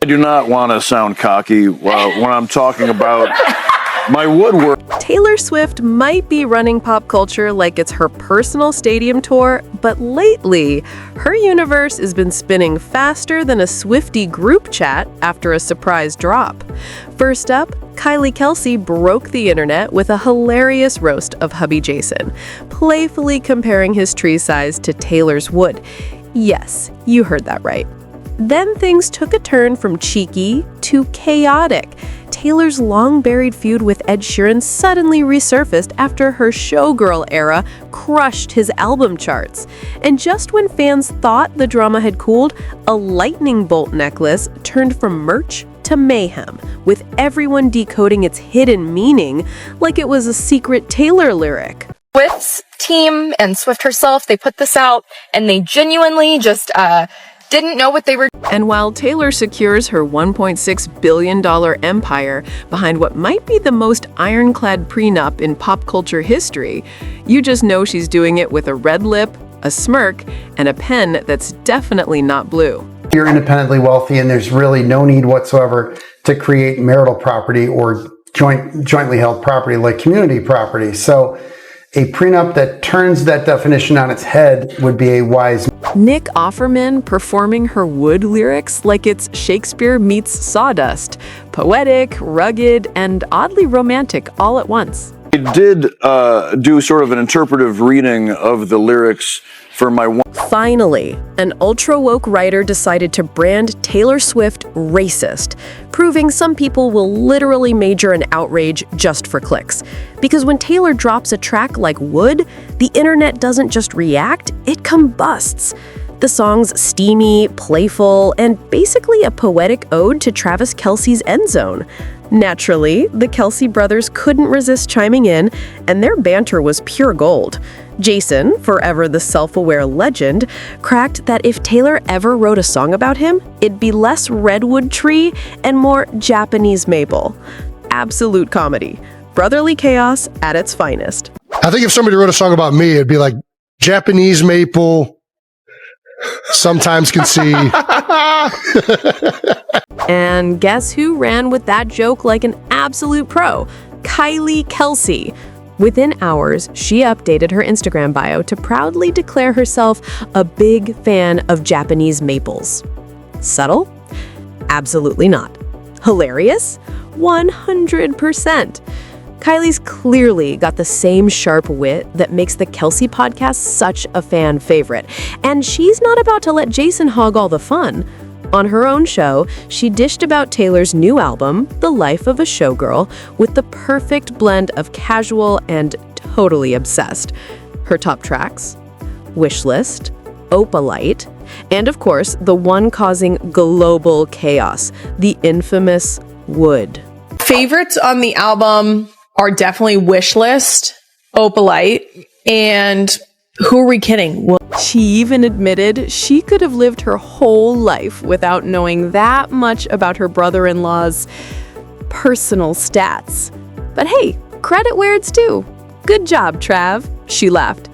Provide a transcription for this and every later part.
I do not want to sound cocky when I'm talking about my woodwork. Taylor Swift might be running pop culture like it's her personal stadium tour, but lately, her universe has been spinning faster than a Swiftie group chat after a surprise drop. First up, Kylie Kelce broke the internet with a hilarious roast of hubby Jason, playfully comparing his tree size to Taylor's wood. Yes, you heard that right. Then things took a turn from cheeky to chaotic. Taylor's long-buried feud with Ed Sheeran suddenly resurfaced after her showgirl era crushed his album charts. And just when fans thought the drama had cooled, a lightning bolt necklace turned from merch to mayhem, with everyone decoding its hidden meaning like it was a secret Taylor lyric. Swift's team and Swift herself, they put this out and they genuinely just didn't know what they were. And while Taylor secures her $1.6 billion empire behind what might be the most ironclad prenup in pop culture history, you just know she's doing it with a red lip, a smirk, and a pen that's definitely not blue. You're independently wealthy and there's really no need whatsoever to create marital property or jointly held property like community property. So a prenup that turns that definition on its head would be a wise. Nick Offerman performing her wood lyrics like it's Shakespeare meets sawdust. Poetic, rugged, and oddly romantic all at once. I did do sort of an interpretive reading of the lyrics for my Finally, an ultra-woke writer decided to brand Taylor Swift racist, proving some people will literally major in outrage just for clicks. Because when Taylor drops a track like Wood, the internet doesn't just react, it combusts. The song's steamy, playful, and basically a poetic ode to Travis Kelce's End Zone. Naturally, the Kelce brothers couldn't resist chiming in, and their banter was pure gold. Jason, forever the self-aware legend, cracked that if Taylor ever wrote a song about him, it'd be less redwood tree and more Japanese maple. Absolute comedy. Brotherly chaos at its finest. I think if somebody wrote a song about me, it'd be like Japanese maple, sometimes can see. And guess who ran with that joke like an absolute pro? Kylie Kelce. Within hours, she updated her Instagram bio to proudly declare herself a big fan of Japanese maples. Subtle? Absolutely not. Hilarious? 100%. Kylie's clearly got the same sharp wit that makes the Kelce podcast such a fan favorite. And she's not about to let Jason hog all the fun. On her own show, she dished about Taylor's new album, The Life of a Showgirl, with the perfect blend of casual and totally obsessed. Her top tracks: Wishlist, Opalite, and of course, the one causing global chaos, the infamous Wood. Favorites on the album are definitely Wishlist, Opalite, and Who Are We Kidding? She even admitted she could have lived her whole life without knowing that much about her brother-in-law's personal stats. But hey, credit where it's due. Good job, Trav, she laughed.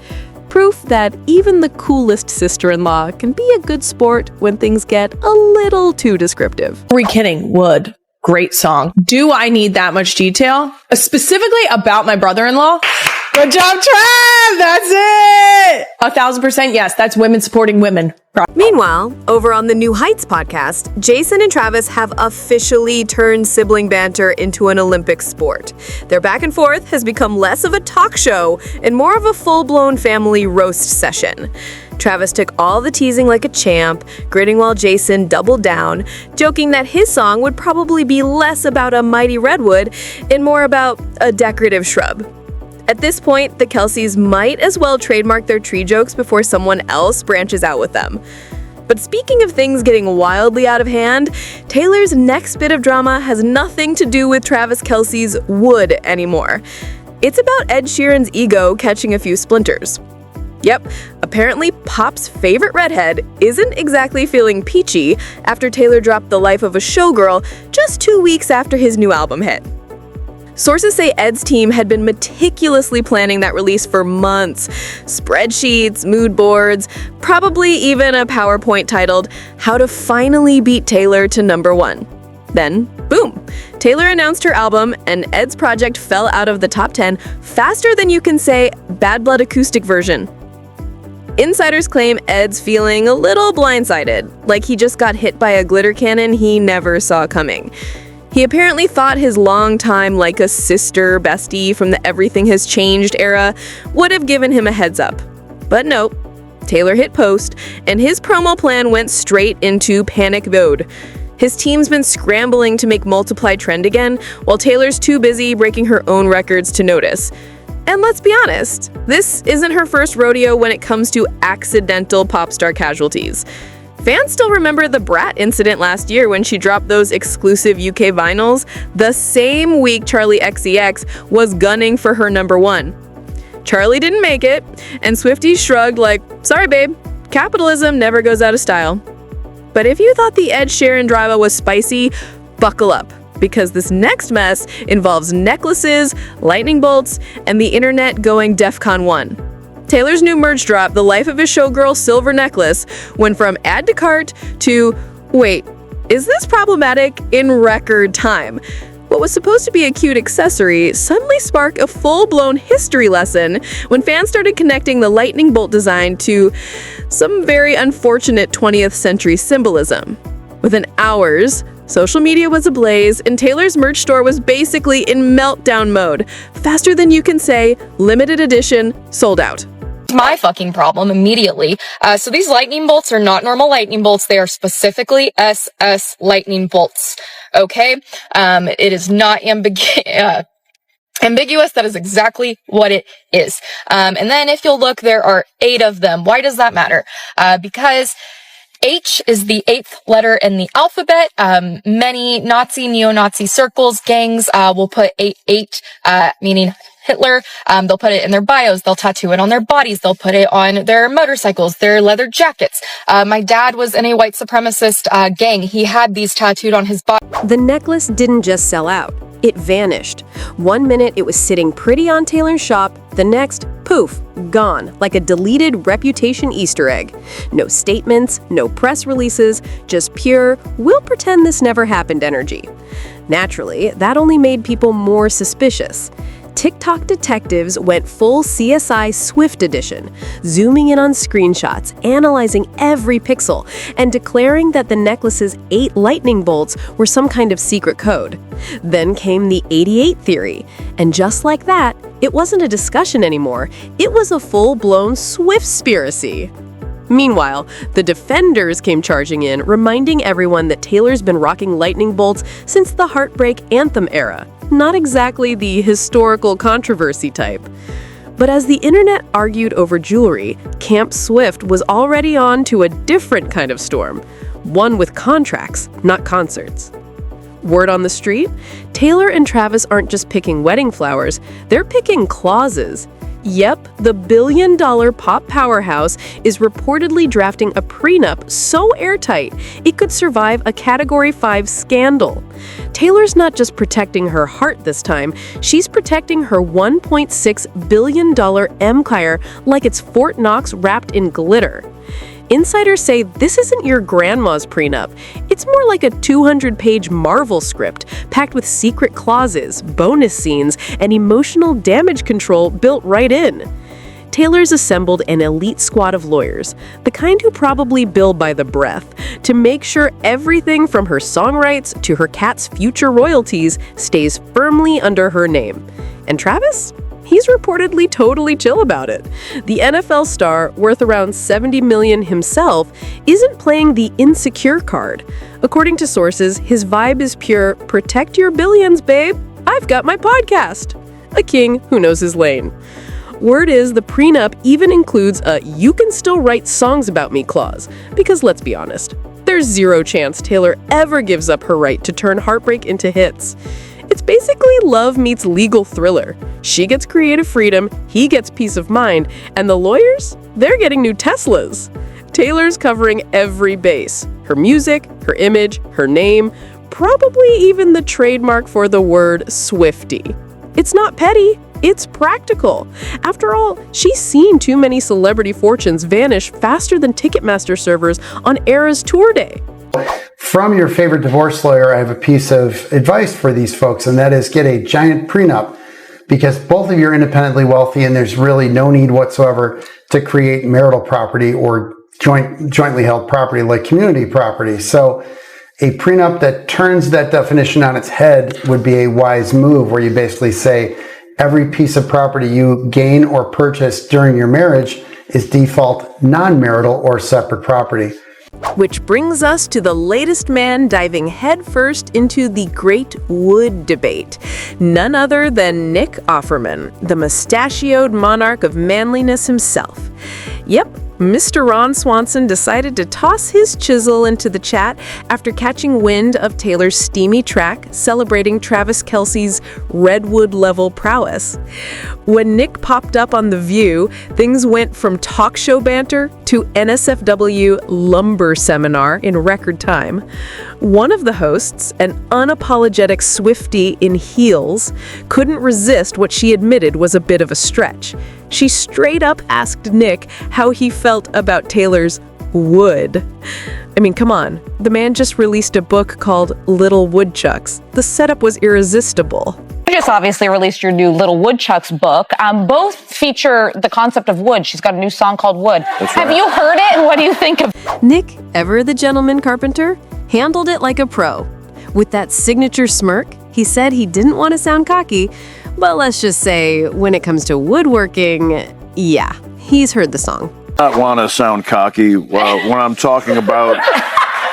Proof that even the coolest sister-in-law can be a good sport when things get a little too descriptive. Who Are We Kidding? Wood. Great song. Do I need that much detail? Specifically about my brother-in-law? Good job, Trav! That's it! 1,000% yes, that's women supporting women. Meanwhile, over on the New Heights podcast, Jason and Travis have officially turned sibling banter into an Olympic sport. Their back and forth has become less of a talk show and more of a full-blown family roast session. Travis took all the teasing like a champ, grinning while Jason doubled down, joking that his song would probably be less about a mighty redwood and more about a decorative shrub. At this point, the Kelces might as well trademark their tree jokes before someone else branches out with them. But speaking of things getting wildly out of hand, Taylor's next bit of drama has nothing to do with Travis Kelce's Wood anymore. It's about Ed Sheeran's ego catching a few splinters. Yep, apparently Pop's favorite redhead isn't exactly feeling peachy after Taylor dropped The Life of a Showgirl just 2 weeks after his new album hit. Sources say Ed's team had been meticulously planning that release for months. Spreadsheets, mood boards, probably even a PowerPoint titled, "How to Finally Beat Taylor to #1." Then, boom, Taylor announced her album, and Ed's project fell out of the top 10 faster than you can say Bad Blood acoustic version. Insiders claim Ed's feeling a little blindsided, like he just got hit by a glitter cannon he never saw coming. He apparently thought his longtime like a sister bestie from the Everything Has Changed era would have given him a heads up. But nope, Taylor hit post, and his promo plan went straight into panic mode. His team's been scrambling to make Multiply trend again, while Taylor's too busy breaking her own records to notice. And let's be honest, this isn't her first rodeo when it comes to accidental pop star casualties. Fans still remember the Brat incident last year when she dropped those exclusive UK vinyls, the same week Charli XCX was gunning for her #1. Charli didn't make it, and Swifties shrugged like, sorry babe, capitalism never goes out of style. But if you thought the Ed Sheeran drama was spicy, buckle up, because this next mess involves necklaces, lightning bolts, and the internet going DEFCON 1. Taylor's new merch drop, The Life of a Showgirl silver necklace, went from add to cart to, wait, is this problematic, in record time. What was supposed to be a cute accessory suddenly sparked a full-blown history lesson when fans started connecting the lightning bolt design to some very unfortunate 20th century symbolism. Within hours, social media was ablaze, and Taylor's merch store was basically in meltdown mode. Faster than you can say, limited edition, sold out. My fucking problem immediately. So these lightning bolts are not normal lightning bolts. They are specifically SS lightning bolts. Okay? It is not ambiguous. That is exactly what it is. And then if you'll look, there are 8 of them. Why does that matter? Because H is the 8th letter in the alphabet. Many Nazi, neo-Nazi circles, gangs, will put 8, meaning Hitler. They'll put it in their bios. They'll tattoo it on their bodies. They'll put it on their motorcycles, their leather jackets. My dad was in a white supremacist gang. He had these tattooed on his body. The necklace didn't just sell out. It vanished. One minute it was sitting pretty on Taylor's shop, the next, poof, gone, like a deleted Reputation Easter egg. No statements, no press releases, just pure, we'll pretend this never happened energy. Naturally, that only made people more suspicious. TikTok detectives went full CSI Swift edition, zooming in on screenshots, analyzing every pixel, and declaring that the necklace's 8 lightning bolts were some kind of secret code. Then came the 88 theory, and just like that, it wasn't a discussion anymore, it was a full-blown Swiftspiracy. Meanwhile, the defenders came charging in, reminding everyone that Taylor's been rocking lightning bolts since the Heartbreak Anthem era. Not exactly the historical controversy type. But as the internet argued over jewelry, Camp Swift was already on to a different kind of storm. One with contracts, not concerts. Word on the street? Taylor and Travis aren't just picking wedding flowers, they're picking clauses. Yep, the billion-dollar pop powerhouse is reportedly drafting a prenup so airtight it could survive a Category 5 scandal. Taylor's not just protecting her heart this time, she's protecting her $1.6 billion empire like it's Fort Knox wrapped in glitter. Insiders say this isn't your grandma's prenup. It's more like a 200-page Marvel script packed with secret clauses, bonus scenes, and emotional damage control built right in. Taylor's assembled an elite squad of lawyers, the kind who probably bill by the breath, to make sure everything from her song rights to her cat's future royalties stays firmly under her name. And Travis? He's reportedly totally chill about it. The NFL star, worth around $70 million himself, isn't playing the insecure card. According to sources, his vibe is pure, protect your billions, babe. I've got my podcast. A king who knows his lane. Word is the prenup even includes a "you can still write songs about me" clause, because let's be honest, there's zero chance Taylor ever gives up her right to turn heartbreak into hits. It's basically love meets legal thriller. She gets creative freedom, he gets peace of mind, and the lawyers? They're getting new Teslas. Taylor's covering every base. Her music, her image, her name, probably even the trademark for the word Swiftie. It's not petty, it's practical. After all, she's seen too many celebrity fortunes vanish faster than Ticketmaster servers on Eras tour day. From your favorite divorce lawyer, I have a piece of advice for these folks, and that is get a giant prenup, because both of you are independently wealthy and there's really no need whatsoever to create marital property or jointly held property like community property. So a prenup that turns that definition on its head would be a wise move, where you basically say every piece of property you gain or purchase during your marriage is default non-marital or separate property. Which brings us to the latest man diving headfirst into the great wood debate. None other than Nick Offerman, the mustachioed monarch of manliness himself. Yep, Mr. Ron Swanson decided to toss his chisel into the chat after catching wind of Taylor's steamy track celebrating Travis Kelce's redwood-level prowess. When Nick popped up on The View, things went from talk show banter to NSFW lumber seminar in record time. One of the hosts, an unapologetic Swiftie in heels, couldn't resist what she admitted was a bit of a stretch. She straight up asked Nick how he felt about Taylor's wood. I mean, come on. The man just released a book called Little Woodchucks. The setup was irresistible. You just obviously released your new Little Woodchucks book. Both feature the concept of wood. She's got a new song called Wood. That's Have right. you heard it, and what do you think of it? Nick, ever the gentleman carpenter, handled it like a pro. With that signature smirk, he said he didn't want to sound cocky, but let's just say when it comes to woodworking, yeah, he's heard the song. I don't want to sound cocky when I'm talking about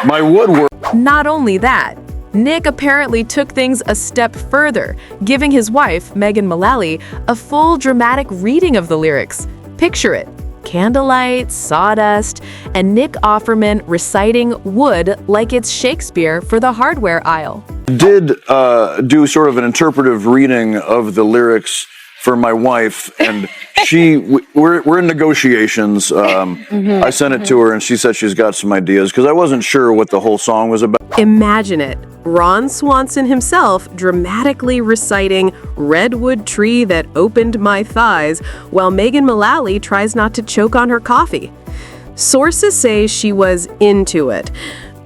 my woodwork. Not only that, Nick apparently took things a step further, giving his wife, Megan Mullally, a full dramatic reading of the lyrics. Picture it. Candlelight, sawdust, and Nick Offerman reciting wood like it's Shakespeare for the hardware aisle. Did do sort of an interpretive reading of the lyrics for my wife, and we're in negotiations. I sent it to her, and she said she's got some ideas, because I wasn't sure what the whole song was about. Imagine it. Ron Swanson himself dramatically reciting Redwood Tree That Opened My Thighs, while Megan Mullally tries not to choke on her coffee. Sources say she was into it.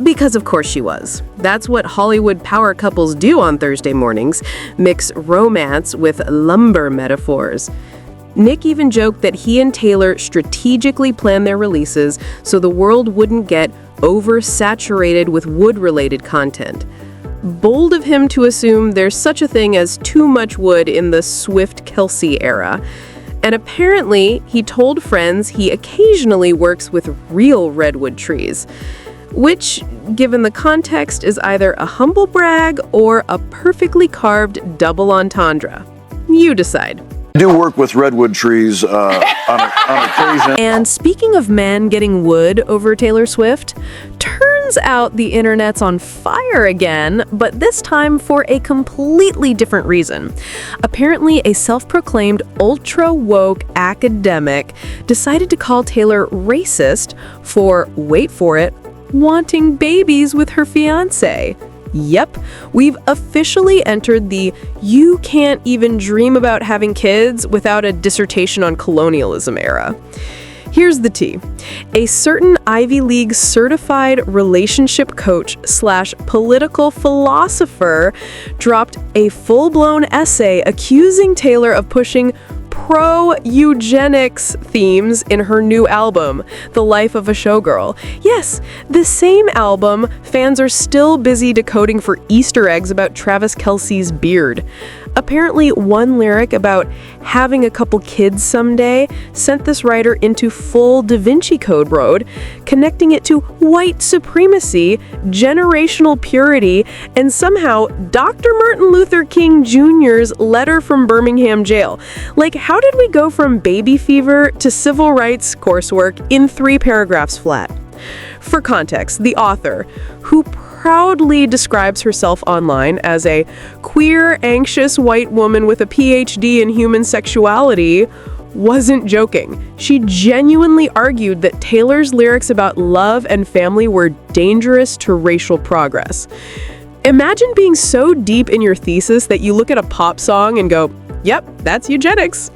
Because of course she was. That's what Hollywood power couples do on Thursday mornings, mix romance with lumber metaphors. Nick even joked that he and Taylor strategically planned their releases so the world wouldn't get oversaturated with wood-related content. Bold of him to assume there's such a thing as too much wood in the Swift-Kelce era. And apparently, he told friends he occasionally works with real redwood trees, which, given the context, is either a humble brag or a perfectly carved double entendre. You decide. I do work with redwood trees on occasion. And speaking of men getting wood over Taylor Swift, turns out the internet's on fire again, but this time for a completely different reason. Apparently, a self-proclaimed ultra-woke academic decided to call Taylor racist for, wait for it, wanting babies with her fiancé. Yep, we've officially entered the you can't even dream about having kids without a dissertation on colonialism era. Here's the tea. A certain Ivy League certified relationship coach / political philosopher dropped a full-blown essay accusing Taylor of pushing pro-eugenics themes in her new album, The Life of a Showgirl. Yes, the same album fans are still busy decoding for Easter eggs about Travis Kelce's beard. Apparently, one lyric about having a couple kids someday sent this writer into full Da Vinci Code mode, connecting it to white supremacy, generational purity, and somehow Dr. Martin Luther King Jr.'s letter from Birmingham jail. Like, how did we go from baby fever to civil rights coursework in 3 paragraphs flat? For context, the author, who proudly describes herself online as a queer, anxious white woman with a PhD in human sexuality, wasn't joking. She genuinely argued that Taylor's lyrics about love and family were dangerous to racial progress. Imagine being so deep in your thesis that you look at a pop song and go, yep, that's eugenics.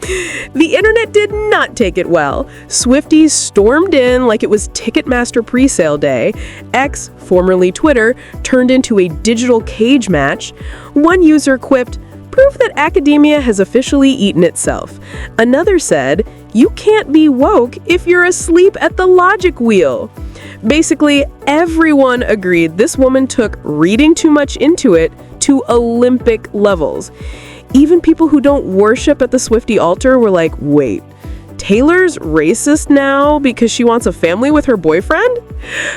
The internet did not take it well. Swifties stormed in like it was Ticketmaster presale day. X, formerly Twitter, turned into a digital cage match. One user quipped, "Proof that academia has officially eaten itself." Another said, "You can't be woke if you're asleep at the logic wheel." Basically, everyone agreed this woman took reading too much into it to Olympic levels. Even people who don't worship at the Swiftie altar were like, wait, Taylor's racist now because she wants a family with her boyfriend?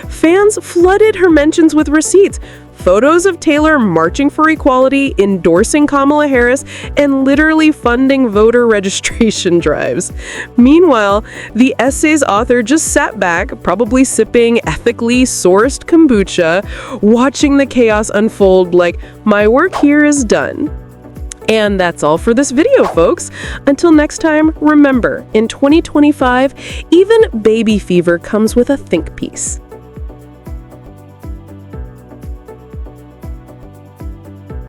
Fans flooded her mentions with receipts. Photos of Taylor marching for equality, endorsing Kamala Harris, and literally funding voter registration drives. Meanwhile, the essay's author just sat back, probably sipping ethically sourced kombucha, watching the chaos unfold like, my work here is done. And that's all for this video, folks. Until next time, remember, in 2025, even baby fever comes with a think piece.